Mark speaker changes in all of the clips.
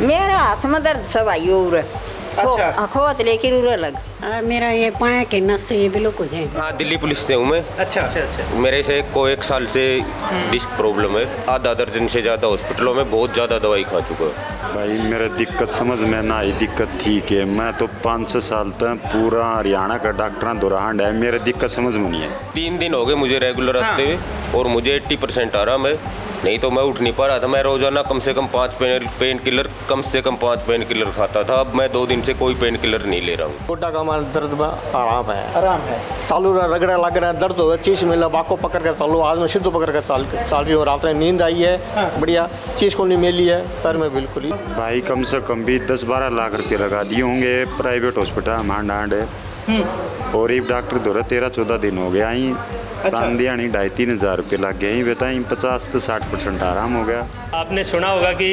Speaker 1: मेरा हाथ में दर्द सब आई और
Speaker 2: अच्छा।
Speaker 1: खोत लेकर उर अलग।
Speaker 3: मेरा ये पाए के नस से ये ब्लॉक हो जाए।
Speaker 4: हाँ, दिल्ली पुलिस से हूँ मैं।
Speaker 2: अच्छा।
Speaker 4: मेरे से को 1 साल से डिस्क प्रॉब्लम है। आधा दर्जन से ज़्यादा हॉस्पिटलों में बहुत ज़्यादा दवाई खा चुका है।
Speaker 5: भाई मेरा दिक्कत समझ में ना आई। दिक्कत ठीक है, मैं तो 5-6 साल तक पूरा हरियाणा का डॉक्टर दोराहंड है, मेरा दिक्कत समझ में नहीं है।
Speaker 4: 3 दिन हो गए मुझे रेगुलर आते हुए और मुझे 80% आराम है। नहीं तो मैं उठ नहीं पा रहा था। मैं रोजाना कम से कम 5 पेन किलर खाता था। अब मैं 2 दिन से कोई पेन किलर नहीं ले रहा हूँ।
Speaker 6: गोटा का हमारा दर्द में आराम है।
Speaker 2: चालू
Speaker 6: रगड़ा लग रहा है, दर्द हो चीज मिला बाको पकड़ कर चालू, आज में सिद्धू पकड़ कर चाल रही हो। रात में नींद आई है बढ़िया, चीज को नहीं मिली है पैर में बिल्कुल ही।
Speaker 5: भाई कम से कम भी 10-12 लाख रुपये लगा दिए होंगे प्राइवेट हॉस्पिटल हमारे डांड है। और एक डॉक्टर दौरा 13-14 दिन हो गया ही। तांदिया नहीं 2,500-3 हज़ार रुपये लग गए ही। बताइए 50 से 60% आराम हो गया।
Speaker 7: आपने सुना होगा कि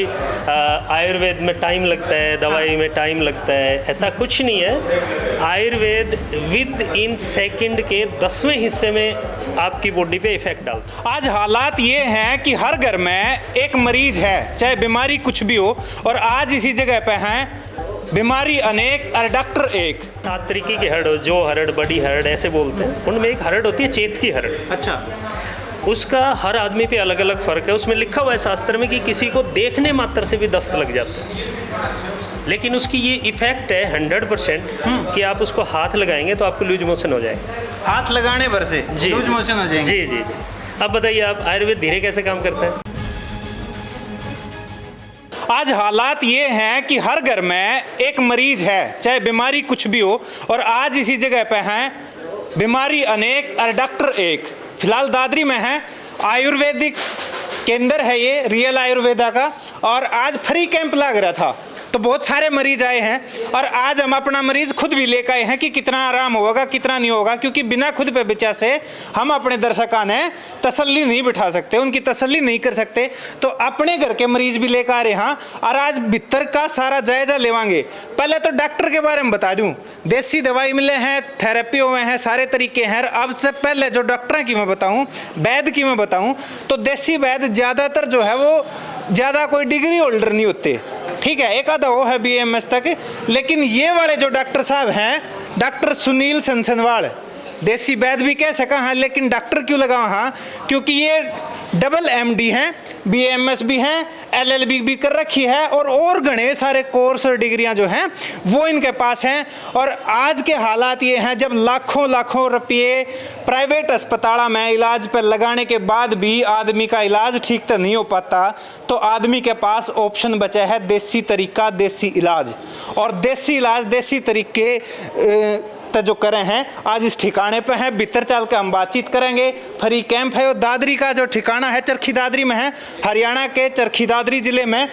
Speaker 7: आयुर्वेद में टाइम लगता है, दवाई में टाइम लगता है। ऐसा कुछ नहीं है। आयुर्वेद विद इन सेकंड के 10वें हिस्से में आपकी बॉडी पे इफेक्ट डालता है।
Speaker 2: आज हालात ये हैं कि हर घर में एक मरीज है, चाहे बीमारी कुछ भी हो। और आज इसी जगह पे हैं बीमारी अनेक और डॉक्टर एक।
Speaker 7: 7 तरीके की हरड़, जो हरड़, बड़ी हरड़ ऐसे बोलते हैं। उनमें एक हरड़ होती है चेत की हरड़।
Speaker 2: अच्छा।
Speaker 7: उसका हर आदमी पे अलग अलग फ़र्क है। उसमें लिखा हुआ है शास्त्र में कि किसी को देखने मात्र से भी दस्त लग जाता है, लेकिन उसकी ये इफेक्ट है 100% कि आप उसको हाथ लगाएंगे तो आपको लूज मोशन हो जाएगा।
Speaker 2: हाथ लगाने भर से लूज मोशन हो जाएंगे।
Speaker 7: जी। अब बताइए आप आयुर्वेद धीरे कैसे काम करता है।
Speaker 2: आज हालात ये हैं कि हर घर में एक मरीज है, चाहे बीमारी कुछ भी हो। और आज इसी जगह पे हैं बीमारी अनेक और डॉक्टर एक। फिलहाल दादरी में है, आयुर्वेदिक केंद्र है ये, रियल आयुर्वेदा का। और आज फ्री कैंप लग रहा था तो बहुत सारे मरीज आए हैं। और आज हम अपना मरीज खुद भी लेकर आए हैं कि कितना आराम होगा कितना नहीं होगा, क्योंकि बिना खुद पे बिचा से हम अपने दर्शकों ने तसल्ली नहीं बिठा सकते, उनकी तसल्ली नहीं कर सकते। तो अपने घर के मरीज भी लेकर आ रहे हैं और आज भीतर का सारा जायजा लेवांगे। पहले तो डॉक्टर के बारे में बता दूं, देसी दवाई मिले हैं, थेरेपी हुए हैं, सारे तरीके हैं। अब से पहले जो डॉक्टर की मैं बताऊँ, वैद्य की मैं बताऊँ, तो देसी वैद्य ज़्यादातर जो है वो ज़्यादा कोई डिग्री होल्डर नहीं होते। ठीक है, एक आधा वो है BMS तक। लेकिन ये वाले जो डॉक्टर साहब हैं, डॉक्टर सुनील सनसनवाल, देसी वैद्य भी कह सका हाँ, लेकिन डॉक्टर क्यों लगा हाँ, क्योंकि ये डबल MD हैं, BMS भी हैं, LLB भी कर रखी है और घने सारे कोर्स और डिग्रियां जो हैं वो इनके पास हैं। और आज के हालात ये हैं जब लाखों रुपये प्राइवेट अस्पतालों में इलाज पर लगाने के बाद भी आदमी का इलाज ठीक तो नहीं हो पाता, तो आदमी के पास ऑप्शन बचा है देसी तरीका, देसी इलाज। और देसी इलाज, देसी तरीके जो करें हैं आज इस ठिकाने पे हैं। भीतर चल के हम बातचीत करेंगे। फ्री कैंप है और दादरी का जो ठिकाना है चरखी दादरी में है। हरियाणा के चरखी दादरी ज़िले में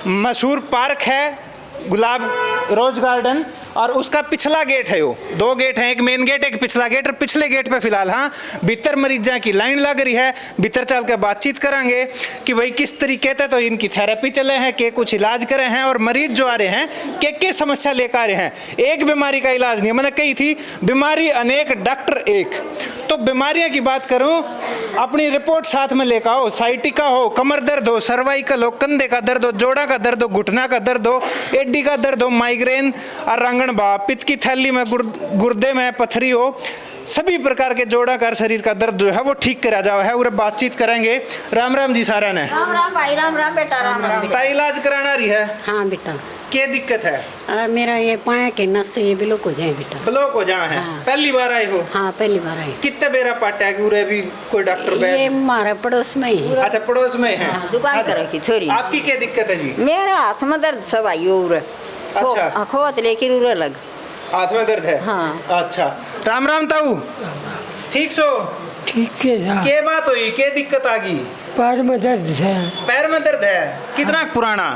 Speaker 2: मशहूर पार्क है गुलाब रोज गार्डन, और उसका पिछला गेट है, वो 2 गेट हैं, एक मेन गेट एक पिछला गेट। और पिछले गेट पे फिलहाल हाँ भीतर मरीजा की लाइन लग रही है। भीतर चल के बातचीत करेंगे कि भाई किस तरीके से तो इनकी थेरेपी चले हैं, के कुछ इलाज करे हैं और मरीज जो आ रहे हैं के समस्या लेकर आ रहे हैं। एक बीमारी का इलाज नहीं, मैंने कही थी बीमारी अनेक डॉक्टर एक। तो बीमारियां की बात करूं, अपनी रिपोर्ट साथ में लेकर आओ। साइटिका हो, कमर दर्द हो, सर्वाइकल हो, कंधे का दर्द हो, जोड़ा का दर्द हो, घुटना का दर्द हो, एडी का दर्द हो, माइग्रेन और रांगण भाव, पित्त की थैली में, गुर्दे में पथरी हो, सभी प्रकार के जोड़ा का शरीर का दर्द जो है वो ठीक करा जावा है। और बातचीत करेंगे। राम राम जी सारा ने।
Speaker 1: राम भाई, राम बेटा, राम
Speaker 2: बेटा। इलाज कराना रही है?
Speaker 3: हाँ बेटा।
Speaker 2: क्या दिक्कत है?
Speaker 3: मेरा ये पाए के नस से ये ब्लॉक हो जाए बेटा।
Speaker 2: ब्लॉक हो जाए है?
Speaker 3: हाँ।
Speaker 2: पहली बार आए हो?
Speaker 3: हाँ पहली बार आई।
Speaker 2: कितने बेरा पाटा है कि भी कोई डॉक्टर बैठ?
Speaker 3: ये हमारे पड़ोस में ही।
Speaker 2: अच्छा, पड़ोस में है।
Speaker 1: हाँ, दुकान कर रखी छोरी।
Speaker 2: आपकी क्या दिक्कत है जी?
Speaker 1: मेरा हाथ में दर्द सब आई और
Speaker 2: अच्छा।
Speaker 1: खोत लेकर उर अलग।
Speaker 2: हाथ में दर्द है?
Speaker 1: हाँ।
Speaker 2: अच्छा, राम राम ताऊ, ठीक सो?
Speaker 8: ठीक है।
Speaker 2: क्या बात हुई, क्या दिक्कत आ गई?
Speaker 8: पैर में दर्द है।
Speaker 2: पैर में दर्द है? कितना पुराना?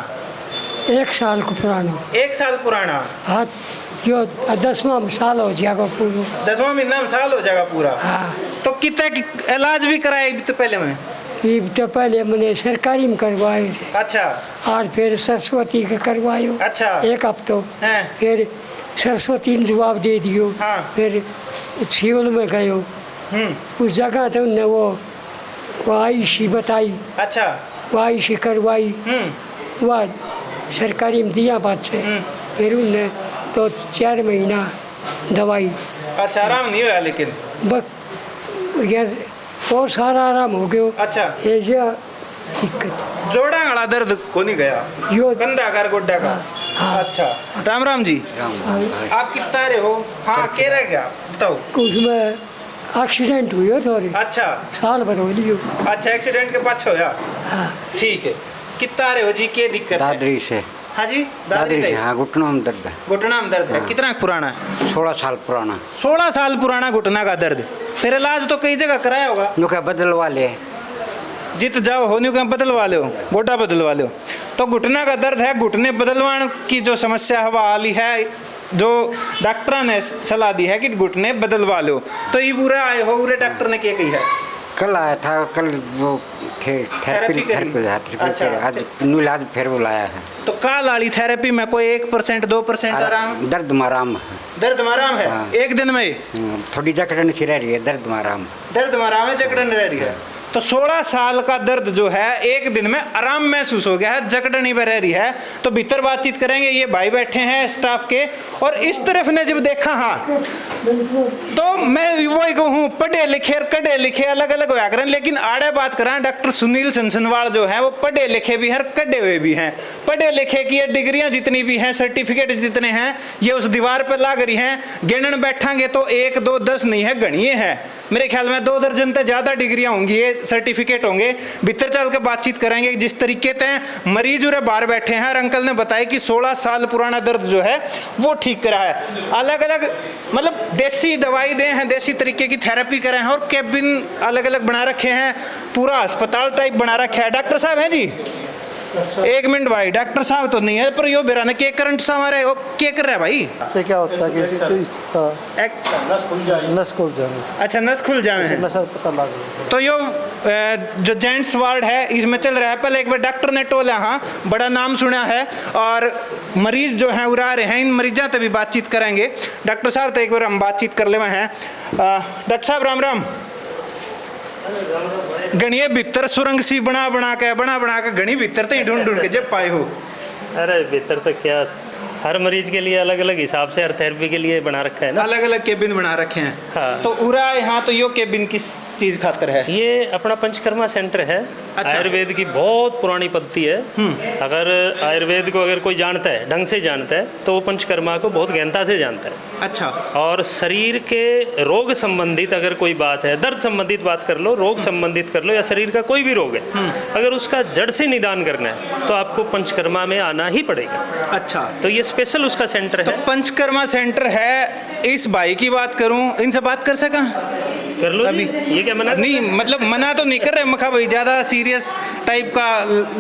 Speaker 8: 1 साल को पुराना।
Speaker 2: 1 साल पुराना?
Speaker 8: हाथ यो 10वां साल हो जाएगा पूरा।
Speaker 2: 10वां महीना में साल हो जाएगा पूरा?
Speaker 8: हाँ।
Speaker 2: तो कितने इलाज भी कराए तो पहले में?
Speaker 8: ये तो पहले मैंने सरकारी में करवाए।
Speaker 2: अच्छा।
Speaker 8: और फिर सरस्वती का करवायो।
Speaker 2: अच्छा।
Speaker 8: 1 हफ्तों।
Speaker 2: हाँ।
Speaker 8: फिर सरस्वती ने जवाब दे दियो।
Speaker 2: हाँ।
Speaker 8: फिर सियोल में गयो, उस जगह तो उनने वो आयुषी बताई।
Speaker 2: अच्छा।
Speaker 8: वो आयुषी करवाई। वह सरकारी में दिया पाछे फिर उन्हें तो 4 महीना दवाई
Speaker 2: अच्छा आराम नहीं हुआ लेकिन
Speaker 8: बस यार और सारा आराम हो गयो।
Speaker 2: अच्छा
Speaker 8: ये दिक्कत
Speaker 2: जोड़ा वाला दर्द को नहीं गया
Speaker 8: यो
Speaker 2: कंधा कर गोड्डा का अच्छा राम राम जी आप कितना रहे हो हाँ कह रहे क्या बताओ
Speaker 8: उसमें एक्सीडेंट हुई थोड़ी
Speaker 2: अच्छा
Speaker 8: साल भर हो लियो।
Speaker 2: अच्छा एक्सीडेंट के पाछे होया
Speaker 8: हाँ
Speaker 2: ठीक है कितना रहे हो जी क्या दिक्कत है
Speaker 9: दादरी से
Speaker 2: हाँ जी
Speaker 9: दादरी से हाँ घुटनों में दर्द है
Speaker 2: घुटना में दर्द है कितना पुराना है
Speaker 9: 16 साल पुराना
Speaker 2: 16 साल पुराना घुटना का दर्द फिर इलाज तो कई जगह कराया होगा
Speaker 9: नुका बदलवा ले
Speaker 2: जित जाओ होने का बदलवा लो गोटा बदलवा लो तो घुटना का दर्द है घुटने बदलवाने की जो समस्या हवा आली है जो डॉक्टर ने सलाह दी है कि घुटने बदलवा लो तो ये पूरा आए हो पूरे डॉक्टर ने क्या कही है
Speaker 9: कल आया था कल वो
Speaker 2: थेरेपी करी? अच्छा।
Speaker 9: आज न्यू आज फिर बुलाया है
Speaker 2: तो काल वाली थेरेपी में कोई 1% 2% आराम
Speaker 9: दर्द में आराम
Speaker 2: दर्द में आराम है
Speaker 9: हाँ।
Speaker 2: एक दिन में
Speaker 9: थोड़ी जकड़न सी रह रही है दर्द में आराम
Speaker 2: दर्द में आराम है जकड़न रह रही है तो 16 साल का दर्द जो है एक दिन में आराम महसूस हो गया है जकड़न ही रह रही है तो भीतर बातचीत करेंगे ये भाई बैठे हैं स्टाफ के और इस तरफ ने जब देखा हाँ तो मैं वही कहूँ पढ़े लिखे और कड़े लिखे अलग अलग होया करें लेकिन आड़े बात करें डॉक्टर सुनील सनसनवाल जो है वो पढ़े लिखे भी हैं कड़े हुए भी हैं पढ़े लिखे की ये डिग्रियां जितनी भी हैं सर्टिफिकेट जितने हैं ये उस दीवार पर लाग रही हैं गिनन बैठांगे तो 1 2 10 नहीं है गणिए हैं मेरे ख्याल में 2 दर्जन से ज़्यादा डिग्रियां होंगी ये सर्टिफिकेट होंगे भीतर चल के बातचीत करेंगे जिस तरीके से मरीज उरे बाहर बैठे हैं और अंकल ने बताया कि 16 साल पुराना दर्द जो है वो ठीक करा है अलग अलग मतलब देसी दवाई दे हैं देसी तरीके की थेरेपी करें हैं और केबिन अलग अलग बना रखे हैं पूरा अस्पताल टाइप बना रखा है डॉक्टर साहब हैं जी एक मिनट भाई डॉक्टर साहब तो नहीं है पर यो बेरा ने के करंट सा हमारे वो क्या कर रहा है भाई
Speaker 10: इससे क्या होता है कि नस खुल जाए
Speaker 2: अच्छा नस खुल जाए हैं
Speaker 10: नस पता लग गया।
Speaker 2: तो यो जो जेंट्स वार्ड है इसमें चल रहा है पहले एक बार डॉक्टर ने टोला हाँ बड़ा नाम सुना है और मरीज जो हैं उड़ा रहे हैं इन मरीजों से भी बातचीत करेंगे डॉक्टर साहब तो एक बार हम बातचीत कर ले हैं डॉक्टर साहब राम राम गणिये भीतर सुरंग सी बना के गणी भीतर तो ढूंढ के जब पाए हो
Speaker 7: अरे भीतर तो क्या हर मरीज के लिए अलग अलग हिसाब से हर थेरेपी के लिए बना रखा है ना
Speaker 2: अलग अलग केबिन बना रखे हैं
Speaker 7: हाँ।
Speaker 2: तो उरा यहाँ तो यो केबिन किस चीज खातर है
Speaker 7: ये अपना पंचकर्मा सेंटर है
Speaker 2: अच्छा।
Speaker 7: आयुर्वेद की बहुत पुरानी पद्धति है अगर आयुर्वेद को अगर कोई जानता है ढंग से जानता है तो वो पंचकर्मा को बहुत गहनता से जानता है
Speaker 2: अच्छा
Speaker 7: और शरीर के रोग संबंधित अगर कोई बात है दर्द संबंधित बात कर लो रोग संबंधित कर लो या शरीर का कोई भी रोग है अगर उसका जड़ से निदान करना है तो आपको पंचकर्मा में आना ही पड़ेगा
Speaker 2: अच्छा
Speaker 7: तो ये स्पेशल उसका सेंटर
Speaker 2: तो
Speaker 7: है
Speaker 2: पंचकर्मा सेंटर है इस भाई की बात करूं इनसे बात कर सका
Speaker 7: कर लो
Speaker 2: अभी
Speaker 7: जी। ये क्या मना
Speaker 2: नहीं मतलब मना तो नहीं कर रहे मखा भाई ज्यादा सीरियस टाइप का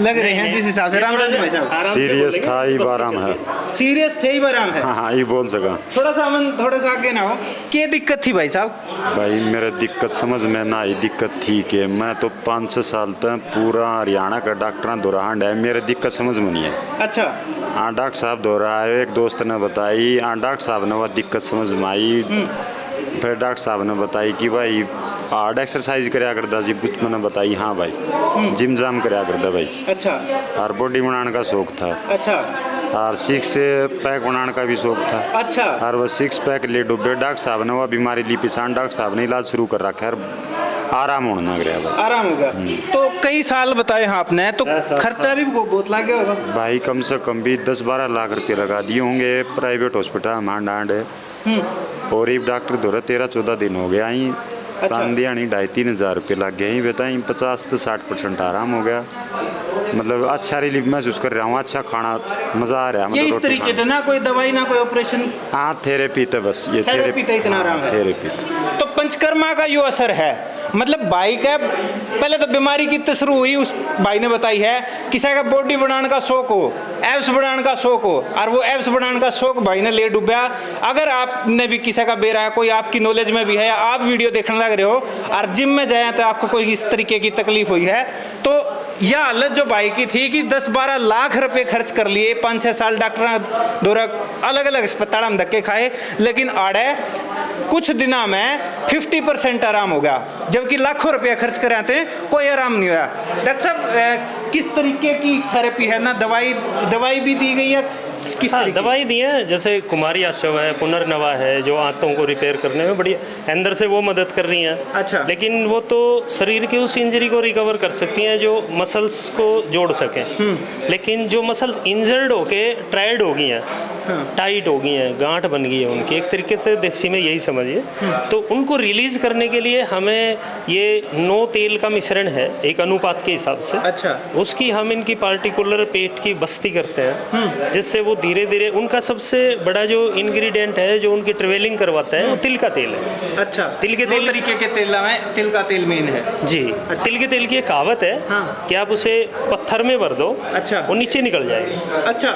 Speaker 2: लग रहे हैं जिस हिसाब से राम राम जी भाई साहब
Speaker 7: आराम से
Speaker 5: सीरियस
Speaker 7: बोलेंगे,
Speaker 5: था ही
Speaker 7: बस
Speaker 5: आराम है
Speaker 2: सीरियस थे ही आराम है
Speaker 5: हाँ हाँ ये बोल सका
Speaker 2: थोड़ा सा अमन थोड़ा सा आगे ना हो क्या दिक्कत थी भाई साहब
Speaker 5: भाई मेरा दिक्कत समझ में ना आई दिक्कत ठीक है मैं तो 5-6 साल तक पूरा हरियाणा का डॉक्टर दौरान है मेरी दिक्कत समझ में नहीं है
Speaker 2: अच्छा
Speaker 5: हाँ डॉक्टर साहब दोहरा है एक दोस्त ने बताई हाँ डॉक्टर साहब ने वह दिक्कत समझ में आई फिर डॉक्टर साहब ने बताई कि भाई हार्ड एक्सरसाइज कराया करता जी कुछ मैंने बताई हाँ भाई जिम जाम कराया करता भाई
Speaker 2: अच्छा
Speaker 5: और बॉडी बनाने का शौक था
Speaker 2: अच्छा
Speaker 5: और 6 पैक बनाने का भी शौक था
Speaker 2: अच्छा
Speaker 5: और वह 6 पैक ले डूबे डॉक्टर साहब ने वह बीमारी ली पिछान डॉक्टर साहब ने इलाज शुरू कर रखा है आराम होने लग रहा है
Speaker 2: आराम होगा तो कई साल बताए हाँ आपने तो खर्चा भी बहुत लग गया होगा
Speaker 5: भाई कम से कम भी 10-12 लाख रुपये लगा दिए होंगे प्राइवेट हॉस्पिटल हमारे डांड है और एक डॉक्टर धोरा 13-14 दिन हो गया ही तांदियानी 2,500-3 हज़ार रुपये लग गए ही बताई 50 से 60% आराम हो गया मतलब अच्छा रिलीफ महसूस कर रहा हूँ अच्छा खाना मज़ा आ रहा है
Speaker 2: ये
Speaker 5: मतलब
Speaker 2: इस तरीके से ना कोई दवाई ना कोई ऑपरेशन
Speaker 5: हाँ थेरेपी तो बस ये
Speaker 2: थेरेपी तो इतना आराम है
Speaker 5: थेरेपी
Speaker 2: तो पंचकर्मा का यो असर है मतलब भाई का पहले तो बीमारी कितने शुरू हुई उस भाई ने बताई है किसी का बॉडी बनाने का शौक हो एब्स बनाने का शौक हो और वो एब्स बनाने का शौक भाई ने ले डूबा अगर आपने भी किसी का बेरा है कोई आपकी नॉलेज में भी है या आप वीडियो देखने लग रहे हो और जिम में जाए तो आपको कोई इस तरीके की तकलीफ हुई है तो यह हालत जो भाई की थी कि 10-12 लाख रुपए खर्च कर लिए 5-6 साल डॉक्टर द्वारा अलग अलग अस्पताल में धक्के खाए लेकिन आड़े कुछ दिनों में 50% आराम हो गया जबकि लाखों रुपया खर्च कराते कोई आराम नहीं हुआ डॉक्टर साहब किस तरीके की थेरेपी है ना, दवाई भी दी गई है किस
Speaker 7: हाँ,
Speaker 2: तरीके?
Speaker 7: दवाई दी है, जैसे कुमारी आश्रव है, पुनर्नवा है, जो आंतों को रिपेयर करने में बड़ी अंदर से वो मदद कर रही हैं।
Speaker 2: अच्छा।
Speaker 7: लेकिन वो तो शरीर की उस इंजरी को रिकवर कर सकती हैं जो मसल्स को जोड़ सकें। लेकिन जो मसल्स इंजर्ड होके ट्रायड हो गई हैं, टाइट हो गई हैं, गांठ बन गई है उनकी, एक तरीके से देसी में यही समझिए, तो उनको रिलीज करने के लिए हमें ये 9 तेल का मिश्रण है एक अनुपात के हिसाब से।
Speaker 2: अच्छा।
Speaker 7: उसकी हम इनकी पार्टिकुलर पेट की बस्ती करते हैं, जिससे वो धीरे धीरे, उनका सबसे बड़ा जो इंग्रेडिएंट है जो उनकी ट्रेवलिंग करवाता है वो तिल का तेल है।
Speaker 2: अच्छा,
Speaker 7: तिल के
Speaker 2: दो
Speaker 7: तेल
Speaker 2: तरीके के तेल में तिल का तेल मेन है।
Speaker 7: जी। तिल के तेल की एक कहावत है कि आप उसे पत्थर में भर दो,
Speaker 2: अच्छा,
Speaker 7: वो नीचे निकल जाएगी।
Speaker 2: अच्छा,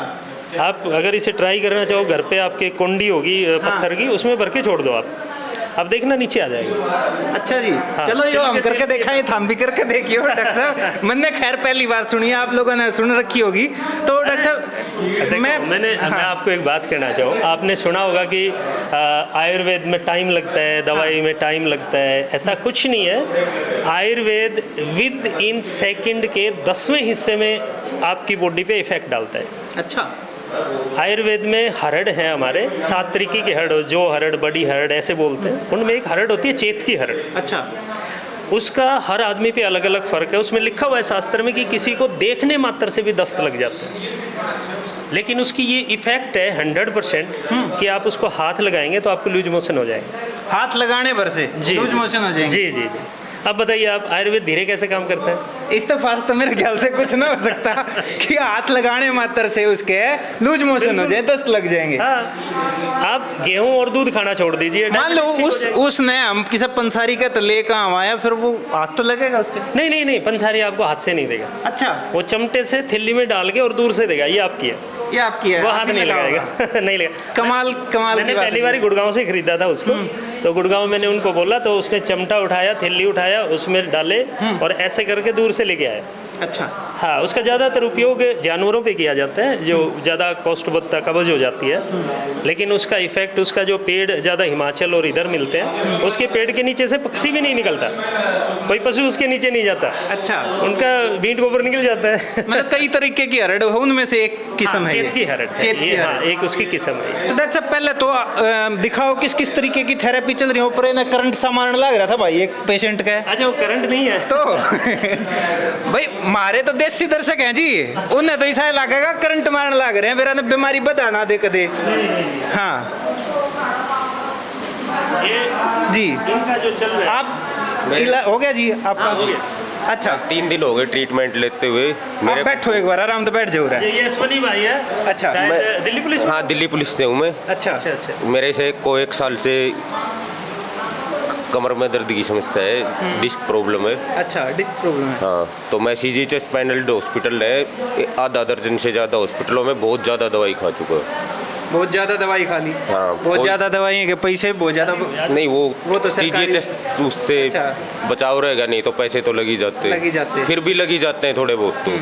Speaker 7: आप अगर इसे ट्राई करना चाहो, घर पे आपके कुंडी होगी पत्थर की, उसमें भर के छोड़ दो आप देखना नीचे आ जाएगा।
Speaker 2: अच्छा जी। चलो ये हम करके देखा है, हम भी करके देखिए डॉक्टर साहब। मैंने खैर पहली बार सुनी है, आप लोगों ने सुन रखी होगी। तो डॉक्टर साहब
Speaker 7: मैं आपको एक बात कहना चाहूँ, आपने सुना होगा कि आयुर्वेद में टाइम लगता है, दवाई में टाइम लगता है, ऐसा कुछ नहीं है। आयुर्वेद विद इन सेकंड के 10वें हिस्से में आपकी बॉडी पे इफेक्ट डालता है।
Speaker 2: अच्छा।
Speaker 7: आयुर्वेद में हरड़ है हमारे 7 तरीके की हरड़, जो हरड़, बड़ी हरड़ ऐसे बोलते हैं, उनमें एक हरड़ होती है चेत की हरड़।
Speaker 2: अच्छा।
Speaker 7: उसका हर आदमी पे अलग अलग फ़र्क है। उसमें लिखा हुआ है शास्त्र में कि किसी को देखने मात्र से भी दस्त लग जाता है, लेकिन उसकी ये इफेक्ट है 100% कि आप उसको हाथ लगाएंगे तो आपको लूज मोशन हो जाएंगे।
Speaker 2: हाथ लगाने भर से लूज मोशन हो जाएंगे?
Speaker 7: जी जी जी। अब बताइए आप, आयुर्वेद धीरे कैसे काम करता है?
Speaker 2: इस तो फास्ट तो मेरे ख्याल से कुछ ना हो सकता कि हाथ लगाने मात्र से उसके लूज मोशन हो जाए, दस्त लग जाएंगे।
Speaker 7: हाँ। आप गेहूं और दूध खाना छोड़ दीजिए,
Speaker 2: मान लो उसने हम किसी पंसारी का तले का आया, फिर वो हाथ तो लगेगा उसके?
Speaker 7: नहीं, पंसारी आपको हाथ से नहीं देगा।
Speaker 2: अच्छा।
Speaker 7: वो चमटे से थिल्ली में डाल के और दूर से देगा, ये आपकी है,
Speaker 2: ये आपकी है,
Speaker 7: वो हाथ नहीं लगाएगा। नहीं लगेगा।
Speaker 2: कमाल
Speaker 7: मैंने पहली बार गुड़गांव से खरीदा था उसको, तो गुड़गांव मैंने उनको बोला, तो उसने चमटा उठाया, थिल्ली उठाया, उसमें डाले और ऐसे करके दूर से लेके आया।
Speaker 2: अच्छा।
Speaker 7: हाँ, उसका ज़्यादातर उपयोग जानवरों पे किया जाता है, जो ज़्यादा कॉस्ट बढ़ता, कब्ज हो जाती है। लेकिन उसका इफेक्ट, उसका जो पेड़ ज़्यादा हिमाचल और इधर मिलते हैं, उसके पेड़ के नीचे से पक्षी भी नहीं निकलता, कोई पशु उसके नीचे नहीं जाता।
Speaker 2: अच्छा।
Speaker 7: उनका बीट गोबर निकल जाता है।
Speaker 2: मतलब कई तरीके की हरड़ है, उनमें से एक किस्म है
Speaker 7: चेत की हरड़,
Speaker 2: चेत की हरड़,
Speaker 7: एक उसकी किस्म है।
Speaker 2: तो डॉक्टर साहब पहले तो दिखाओ किस किस तरीके की थेरेपी चल रही है। ऊपर ना करंट सामान लग रहा था भाई एक पेशेंट का।
Speaker 7: अच्छा, वो करंट नहीं है
Speaker 2: तो भाई मारे तो देसी दर्शक हैं जी, उन्हें तो ऐसा लगेगा करंट मारने लग रहे हैं, मेरा ने बीमारी बता ना दे कदे। हाँ जी।
Speaker 7: इनका जो चल रहा है,
Speaker 2: आप हो गया जी आपका?
Speaker 7: हो गया।
Speaker 2: अच्छा,
Speaker 4: 3 दिन हो गए ट्रीटमेंट लेते हुए।
Speaker 2: आप बैठो एक बार, आराम तो बैठ जाओ रहा है।
Speaker 7: ये अश्वनी भाई है।
Speaker 2: अच्छा।
Speaker 7: शायद दिल्ली पुलिस।
Speaker 4: हाँ, दिल्ली पुलिस से हूँ मैं।
Speaker 2: अच्छा।
Speaker 7: अच्छा।
Speaker 4: मेरे से को 1 साल से कमर में दर्द की समस्या है, डिस्क प्रॉब्लम है।
Speaker 2: अच्छा, डिस्क प्रॉब्लम है।
Speaker 4: हाँ, तो मैं CGHS पैनल्ड हॉस्पिटल है, आधा दर्जन से ज़्यादा हॉस्पिटलों में बहुत ज़्यादा दवाई खा चुका है।
Speaker 2: बहुत ज़्यादा दवाई खा ली?
Speaker 4: हाँ,
Speaker 2: बहुत ज़्यादा दवाई है कि पैसे बहुत ज़्यादा?
Speaker 4: नहीं, वो
Speaker 2: तो
Speaker 4: CGHS उससे बचाव रहेगा, नहीं तो पैसे तो लग ही जाते, फिर भी लग ही जाते हैं थोड़े बहुत। तो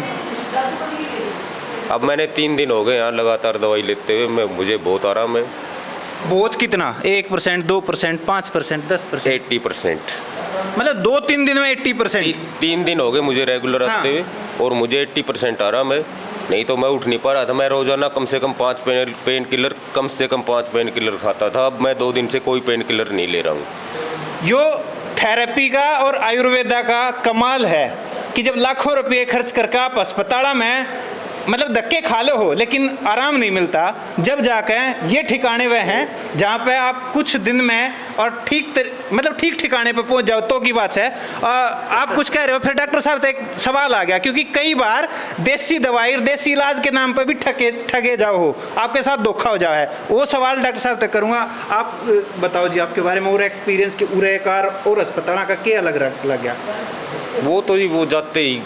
Speaker 4: अब मैंने 3 दिन हो गए यहाँ लगातार दवाई लेते हुए, मुझे बहुत आराम है।
Speaker 2: बहुत कितना? 1%, 2%, 5%, 10%?
Speaker 4: 80%।
Speaker 2: मतलब 2-3 दिन में 80%?
Speaker 4: 3 दिन हो गए मुझे रेगुलर आते हुए, और मुझे 80% आराम है। नहीं तो मैं उठ नहीं पा रहा था। मैं रोजाना कम से कम 5 पेन किलर खाता था। अब मैं 2 दिन से कोई पेन किलर नहीं ले रहा हूँ।
Speaker 2: यो थेरेपी का और आयुर्वेदा का कमाल है कि जब लाखों रुपये खर्च करके आप अस्पताल में मतलब धक्के खा लो हो, लेकिन आराम नहीं मिलता, जब जाके ये ठिकाने वह हैं जहाँ पे आप कुछ दिन में और ठीक ठिकाने पे पहुँच जाओ तो की बात है। आप कुछ कह रहे हो, फिर डॉक्टर साहब तो एक सवाल आ गया, क्योंकि कई बार देसी दवाई और देसी इलाज के नाम पे भी ठगे जाओ हो, आपके साथ धोखा हो जाओ है। वो सवाल डॉक्टर साहब तक करूँगा। आप बताओ जी आपके बारे में और एक्सपीरियंस के उरेकार और अस्पताल का क्या अलग लग गया?
Speaker 4: वो तो ही वो जाते ही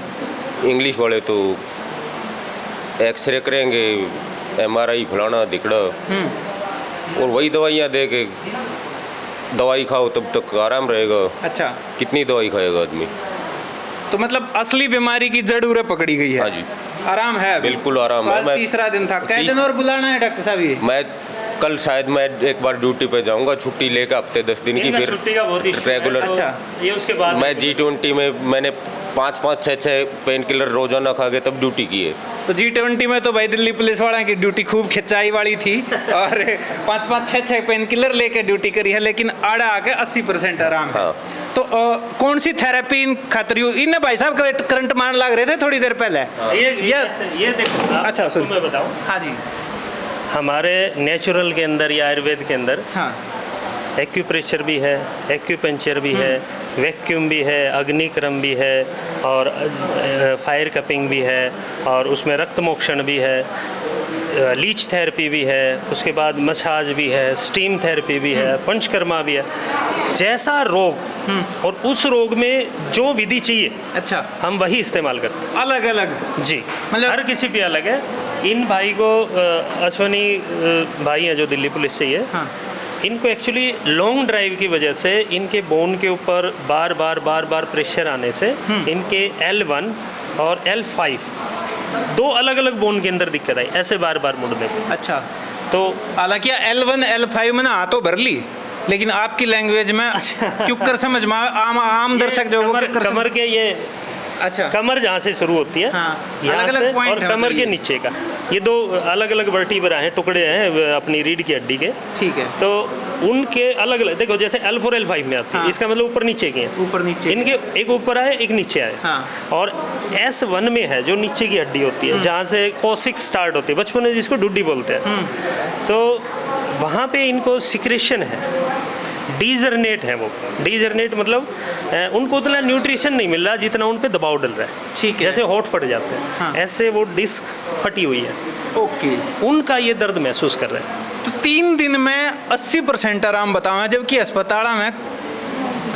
Speaker 4: इंग्लिश वाले तो एक्सरे करेंगे, MRI फलाना दिखड़ा, और वही दवाइयाँ दे के दवाई खाओ तब तक आराम रहेगा।
Speaker 2: अच्छा।
Speaker 4: कितनी दवाई खाएगा आदमी?
Speaker 2: तो मतलब असली बीमारी की जड़ उरे पकड़ी गई है।
Speaker 4: हाँ जी,
Speaker 2: आराम है?
Speaker 4: बिल्कुल आराम है।
Speaker 2: तीसरा दिन था, कै दिन और बुलाना है डॉक्टर साहब? ये
Speaker 4: मैं कल शायद मैं एक बार ड्यूटी पे जाऊंगा, छुट्टी लेकर हफ्ते 10 दिन की,
Speaker 7: इनका
Speaker 4: फिर
Speaker 7: छुट्टी का बहुत इशू है,
Speaker 4: रेगुलर।
Speaker 7: तो ये उसके बाद
Speaker 4: मैं G20 में मैंने 5-5-6 पेन किलर रोजाना खा के तब ड्यूटी की है।
Speaker 2: तो G20 में तो भाई दिल्ली पुलिस वाला की ड्यूटी खूब खिंचाई वाली थी और 5-5-6 पेन किलर लेके ड्यूटी करी है, लेकिन आड़ा आके 80% आराम है।
Speaker 4: हाँ।
Speaker 2: तो कौन सी थेरेपी इन खातर इन्हें भाई साहब करंट मारने लग रहे थे थोड़ी देर पहले?
Speaker 7: ये देखो
Speaker 2: अच्छा, सुन।
Speaker 7: मैं बताऊं,
Speaker 2: हाँ जी।
Speaker 7: हमारे नेचुरल के अंदर या आयुर्वेद के अंदर
Speaker 2: हाँ
Speaker 7: एक्यूप्रेशर भी है, एक्यूपंक्चर भी है, वैक्यूम भी है, अग्निक्रम भी है, और फायर कपिंग भी है, और उसमें रक्त मोक्षण भी है, लीच थेरेपी भी है, उसके बाद मसाज भी है, स्टीम थेरेपी भी है, पंचकर्मा भी है। जैसा रोग और उस रोग में जो विधि चाहिए,
Speaker 2: अच्छा,
Speaker 7: हम वही इस्तेमाल करते हैं।
Speaker 2: अलग अलग
Speaker 7: जी,
Speaker 2: मतलब
Speaker 7: हर किसी पे अलग है। इन भाई को अश्वनी भाई हैं जो दिल्ली पुलिस से ही है,
Speaker 2: हाँ।
Speaker 7: इनको एक्चुअली लॉन्ग ड्राइव की वजह से इनके बोन के ऊपर बार बार प्रेशर आने से इनके L1 और L5 दो अलग अलग बोन के अंदर दिक्कत आई, ऐसे बार बार मुड़ने पे।
Speaker 2: अच्छा,
Speaker 7: तो
Speaker 2: हालांकि L1 L5 में ना तो भर ली, लेकिन आपकी लैंग्वेज में क्योंकि समझ में आम दर्शक जो
Speaker 7: कमर के ये,
Speaker 2: अच्छा,
Speaker 7: कमर जहाँ से शुरू होती है,
Speaker 2: हाँ,
Speaker 7: यहाँ
Speaker 2: अलग-अलग
Speaker 7: से,
Speaker 2: point
Speaker 7: और
Speaker 2: है
Speaker 7: कमर
Speaker 2: मतलब
Speaker 7: के
Speaker 2: ये।
Speaker 7: नीचे का, ये दो अलग अलग वर्टिब्रा हैं, टुकड़े हैं अपनी रीढ़ की हड्डी के।
Speaker 2: ठीक है।
Speaker 7: तो उनके अलग अलग देखो, जैसे L4 L5 में आती है,
Speaker 2: हाँ।
Speaker 7: इसका मतलब ऊपर नीचे के हैं,
Speaker 2: ऊपर नीचे
Speaker 7: इनके एक ऊपर आए एक नीचे आए।
Speaker 2: हाँ।
Speaker 7: और S1 में है जो नीचे की हड्डी होती है, जहाँ से कोसिक स्टार्ट होती है, बचपन में जिसको डुड्डी बोलते हैं, तो वहाँ पे इनको सिक्रेशन है, डीजर्नेट है वो। डीजर्नेट मतलब उनको उतना न्यूट्रिशन नहीं मिल रहा जितना उन पे दबाव डल रहा है।
Speaker 2: ठीक है।
Speaker 7: जैसे होठ फट जाते हैं,
Speaker 2: हाँ।
Speaker 7: ऐसे वो डिस्क फटी हुई है,
Speaker 2: ओके।
Speaker 7: उनका ये दर्द महसूस कर रहे हैं।
Speaker 2: तो 3 दिन में 80% आराम बताओ, जबकि अस्पताल में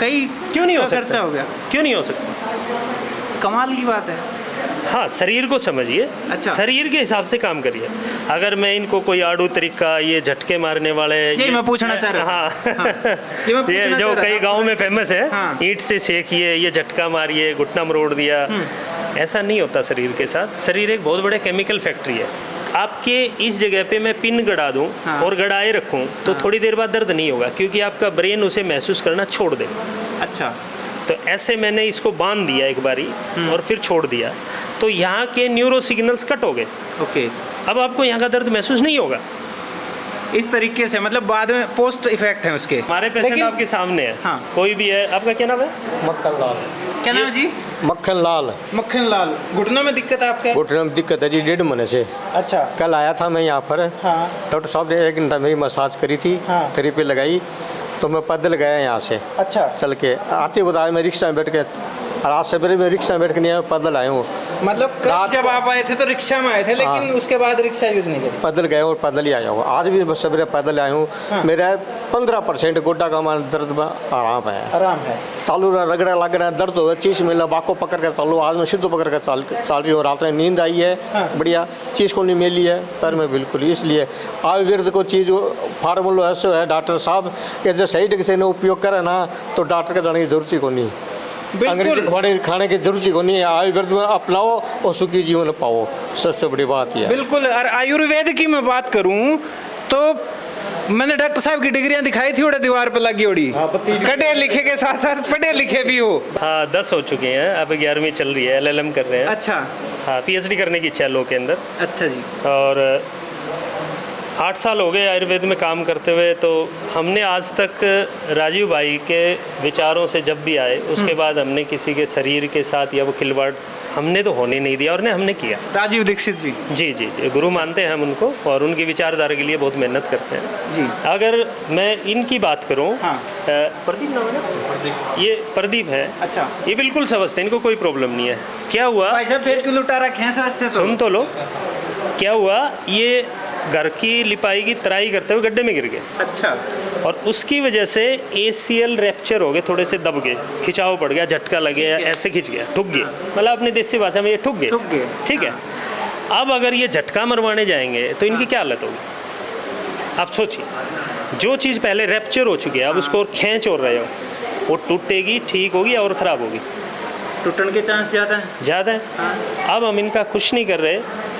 Speaker 2: कई
Speaker 7: क्यों नहीं हो
Speaker 2: का
Speaker 7: सकता?
Speaker 2: खर्चा हो गया।
Speaker 7: क्यों नहीं हो सकता?
Speaker 2: कमाल की बात है।
Speaker 7: हाँ, शरीर को समझिए,
Speaker 2: अच्छा।
Speaker 7: शरीर के हिसाब से काम करिए। अगर मैं इनको कोई आड़ू तरीका, ये झटके मारने वाले,
Speaker 2: यही मैं पूछना चाह रहा था।
Speaker 7: हाँ,
Speaker 2: हाँ। ये मैं
Speaker 7: ये
Speaker 2: पूछना
Speaker 7: जो
Speaker 2: चाह रहा
Speaker 7: कई
Speaker 2: था।
Speaker 7: गांव में फेमस है,
Speaker 2: हाँ।
Speaker 7: ईंट से सेकिए, ये झटका मारिए, घुटना मरोड़ दिया, ऐसा नहीं होता शरीर के साथ। शरीर एक बहुत बड़े केमिकल फैक्ट्री है। आपके इस जगह पे मैं पिन गड़ा दूं,
Speaker 2: हाँ।
Speaker 7: और गड़ाए रखूं, तो थोड़ी देर बाद दर्द नहीं होगा, क्योंकि आपका ब्रेन उसे महसूस करना छोड़ दे।
Speaker 2: अच्छा,
Speaker 7: तो ऐसे मैंने इसको बांध दिया एक बारी और फिर छोड़ दिया, तो यहाँ के न्यूरो सिग्नल्स कट हो गए।
Speaker 2: ओके।
Speaker 7: अब आपको यहाँ का दर्द महसूस नहीं होगा।
Speaker 2: इस तरीके से मतलब बाद में पोस्ट इफेक्ट है उसके।
Speaker 7: हमारे पेशेंट
Speaker 2: लेकिन-
Speaker 7: आपके सामने है,
Speaker 2: हाँ।
Speaker 7: कोई भी है। आपका क्या नाम है?
Speaker 6: मक्खन लाल।
Speaker 2: क्या नाम है जी?
Speaker 6: मक्खन लाल।
Speaker 2: मक्खन लाल। घुटनों में दिक्कत है आपके?
Speaker 6: घुटने में दिक्कत है जी 1.5 महीने से।
Speaker 2: अच्छा।
Speaker 6: कल आया था मैं यहाँ पर,
Speaker 2: हाँ।
Speaker 6: डॉक्टर साहब ने 1 घंटा मेरी मसाज करी थी,
Speaker 2: हाँ।
Speaker 6: थेरेपी लगाई, तो मैं पैदल गया यहाँ से।
Speaker 2: अच्छा।
Speaker 6: चल के आते बताया, मैं रिक्शा में बैठ के, रात सवेरे मैं रिक्शा में बैठ के नहीं आया, पैदल आया हूँ।
Speaker 2: मतलब कल
Speaker 6: रात-
Speaker 2: जब आप आए थे तो रिक्शा में आए थे, लेकिन
Speaker 6: हाँ।
Speaker 2: उसके बाद रिक्शा यूज नहीं करी?
Speaker 6: पैदल गए और पैदल ही आया हूँ। आज भी बस सवेरे पैदल आया हूँ।
Speaker 2: हाँ।
Speaker 6: मेरा 15% गोड्डा का मान दर्द में आराम है।
Speaker 2: आराम है।
Speaker 6: चालू रहा, रगड़ा लग रहा है, दर्द हो, चीज मिला, बाको पकड़ कर चालू, आज मैं सिद्धू पकड़ कर चाल रही हूँ। रात में नींद आई है,
Speaker 2: हाँ।
Speaker 6: बढ़िया चीज़ को नहीं मिली है पैर में बिल्कुल। इसलिए आयुर्वेद को चीज़ फार्मूला ऐसा है डॉक्टर साहब कि जो सही ढंग से न उपयोग करे ना, तो डॉक्टर का जाने की जरूरत ही को नहीं, अंग्रेजी
Speaker 2: बिल्कुल
Speaker 6: खाने की जरूरत ही को नहीं है। आयुर्वेद में अपनाओ और सुखी जीवन पाओ, सबसे बड़ी बात यह है।
Speaker 2: बिल्कुल। और आयुर्वेद की मैं बात करूं तो मैंने डॉक्टर साहब की डिग्रियां दिखाई थी, उड़े दीवार पे लगी उड़ी, कटे लिखे के साथ साथ पढ़े लिखे भी हो।
Speaker 7: हाँ, 10 हो चुके हैं, अब 11वीं चल रही है, LLM कर रहे हैं।
Speaker 2: अच्छा।
Speaker 7: हाँ, PhD करने की इच्छा है लोग के अंदर।
Speaker 2: अच्छा जी।
Speaker 7: और 8 साल हो गए आयुर्वेद में काम करते हुए। तो हमने आज तक राजीव भाई के विचारों से जब भी आए, उसके बाद हमने किसी के शरीर के साथ या वो खिलवाड़ हमने तो होने नहीं दिया, और ने हमने किया।
Speaker 2: राजीव दीक्षित जी।
Speaker 7: जी जी जी, गुरु मानते हैं हम उनको, और उनकी विचारधारा के लिए बहुत मेहनत करते हैं
Speaker 2: जी।
Speaker 7: अगर मैं इनकी बात करूं,
Speaker 2: हाँ।
Speaker 7: प्रदीप नाम है ना? ये प्रदीप है।
Speaker 2: अच्छा।
Speaker 7: ये बिल्कुल समझते हैं, इनको कोई प्रॉब्लम नहीं है। क्या हुआ,
Speaker 2: भाई साहब फिर क्यों लुटा रखे हैं समझते?
Speaker 7: सुन तो लो। क्या हुआ, ये घर की लिपाई की तराई करते हुए गड्ढे में गिर गए,
Speaker 2: अच्छा।
Speaker 7: और उसकी वजह से ACL रैप्चर हो गए, थोड़े से दब गए, खिंचाव पड़ गया, झटका लग गया, ऐसे खिंच गया, ठुक गए। मतलब अपनी देसी भाषा में ये ठुक गए।
Speaker 2: ठुक गए।
Speaker 7: ठीक है। अब अगर ये झटका मरवाने जाएंगे तो इनकी क्या हालत होगी? आप सोचिए, जो चीज़ पहले रैप्चर हो चुकी है, अब उसको और खींच और रहे हो, वो टूटेगी, ठीक होगी और ख़राब होगी।
Speaker 2: टूटने के चांस ज़्यादा है।
Speaker 7: ज़्यादा है। अब हम इनका कुछ नहीं कर रहे,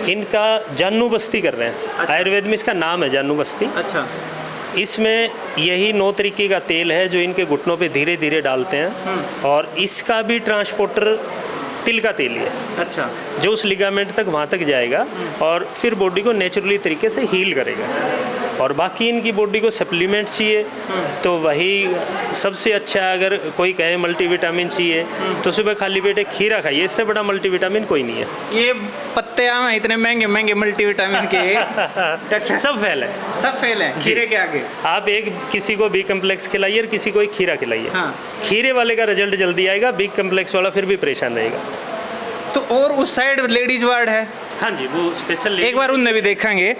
Speaker 7: इनका जानू बस्ती कर रहे हैं। आयुर्वेद में इसका नाम है जानू बस्ती।
Speaker 2: अच्छा।
Speaker 7: इसमें यही 9 तरीके का तेल है जो इनके घुटनों पे धीरे धीरे डालते हैं, और इसका भी ट्रांसपोर्टर तिल का तेल ही है।
Speaker 2: अच्छा।
Speaker 7: जो उस लिगामेंट तक वहाँ तक जाएगा और फिर बॉडी को नेचुरली तरीके से हील करेगा। और बाकी इनकी बॉडी को सप्लीमेंट चाहिए तो वही सबसे अच्छा है। अगर कोई कहे मल्टीविटामिन चाहिए तो सुबह खाली पेट एक खीरा खाइए, इससे बड़ा मल्टीविटामिन कोई नहीं है।
Speaker 2: ये पत्ते आम इतने महंगे महंगे मल्टीविटामिन के
Speaker 7: सब फेल है,
Speaker 2: सब फेल है खीरे के आगे।
Speaker 7: आप एक किसी को बी कम्प्लेक्स खिलाइए और किसी को एक खीरा खिलाइए,
Speaker 2: हाँ।
Speaker 7: खीरे वाले का रिजल्ट जल्दी आएगा, बी कम्प्लेक्स वाला फिर भी परेशान रहेगा।
Speaker 2: तो और उस साइड लेडीज वार्ड है।
Speaker 7: हाँ जी, वो स्पेशल
Speaker 2: एक बार उनने भी देखेंगे।